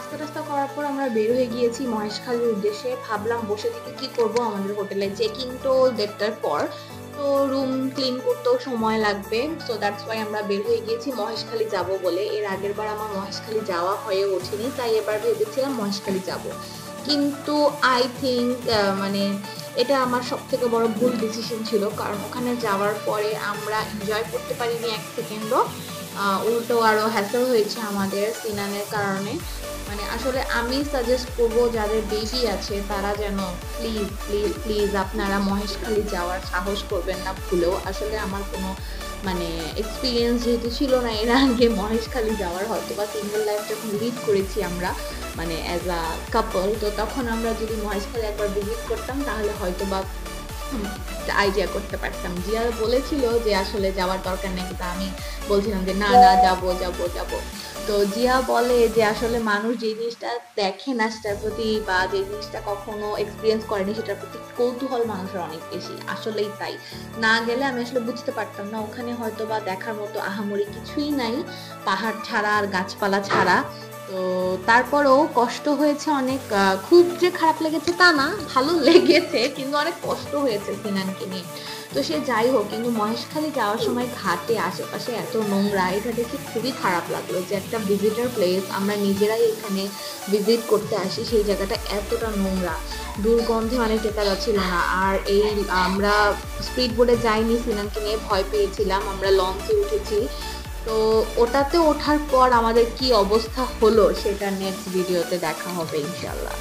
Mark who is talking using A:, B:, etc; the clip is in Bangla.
A: নাস্তা টাস্তা করার পর আমরা বের হয়ে গিয়েছি মহেশখালীর উদ্দেশ্যে। ভাবলাম বসে থেকে কি করব, আমাদের হোটেলে চেক-ইন তো 1:30টার পর, তো রুম ক্লিন করতেও সময় লাগবে। সো দ্যাটস ওয়াই আমরা বের হয়ে গিয়েছি মহেশখালী যাব বলে। এর আগের বার আমার মহেশখালী যাওয়া হয়ে ওঠেনি, তাই এবার ভেবেছিলাম মহেশখালী যাব। কিন্তু আই থিঙ্ক মানে এটা আমার সবথেকে বড় ভুল ডিসিশন ছিল, কারণ ওখানে যাওয়ার পরে আমরা এনজয় করতে পারিনি এক সেকেন্ডও। উল্টো আরো হ্যাসেল হয়েছে আমাদের সিনানের কারণে। মানে আসলে আমি সাজেস্ট করব যাদের বেবি আছে তারা যেন প্লিজ প্লিজ প্লিজ আপনারা মহেশখালী যাওয়ার সাহস করবেন না ভুলেও। আসলে আমার কোনো মানে এক্সপিরিয়েন্স যেহেতু ছিল না এর আগে মহেশখালী যাওয়ার, হয়তো বা সিঙ্গেল লাইফ যখন লিড করেছি আমরা মানে অ্যাজ আ কাপল, তো তখন আমরা যদি মহেশখালী একবার ভিজিট করতাম তাহলে হয়তো বা আইডিয়া করতে পারতাম। জিয়া বলেছিল যে আসলে যাওয়ার দরকার নেই, কিন্তু আমি বলছিলাম যে না না যাবো যাবো যাবো। তো জিয়া বলে যে আসলে মানুষ যে জিনিসটা দেখে না সেটার প্রতি, বা যে জিনিসটা কখনো এক্সপিরিয়েন্স করেনি সেটার প্রতি কৌতূহল মানুষের অনেক বেশি। আসলেই তাই, না গেলে আমি আসলে বুঝতে পারতাম না ওখানে হয়তো বা দেখার মতো আহামরি কিছুই নাই, পাহাড় ছাড়া আর গাছপালা ছাড়া। তো তারপরেও কষ্ট হয়েছে অনেক, খুব যে খারাপ লেগেছে তা না, ভালো লেগেছে, কিন্তু অনেক কষ্ট হয়েছে সিনানকে নিয়ে। তো সে যাই হোক, কিন্তু মহেশখালী যাওয়ার সময় ঘাটে আশেপাশে এত নোংরা, এটা দেখে খুবই খারাপ লাগলো যে একটা ভিজিটার প্লেস, আমরা নিজেরাই এখানে ভিজিট করতে আসি, সেই জায়গাটা এতটা নোংরা, দুর্গন্ধে মানে টেকা যাচ্ছিল না। আর এই আমরা স্পিড বোটে যাইনি, সিনানকে নিয়ে ভয় পেয়েছিলাম, আমরা লঞ্চে উঠেছি। তো ওটাতে ওঠার পর আমাদের কি অবস্থা হলো সেটা নেক্সট ভিডিওতে দেখা হবে ইনশাল্লাহ।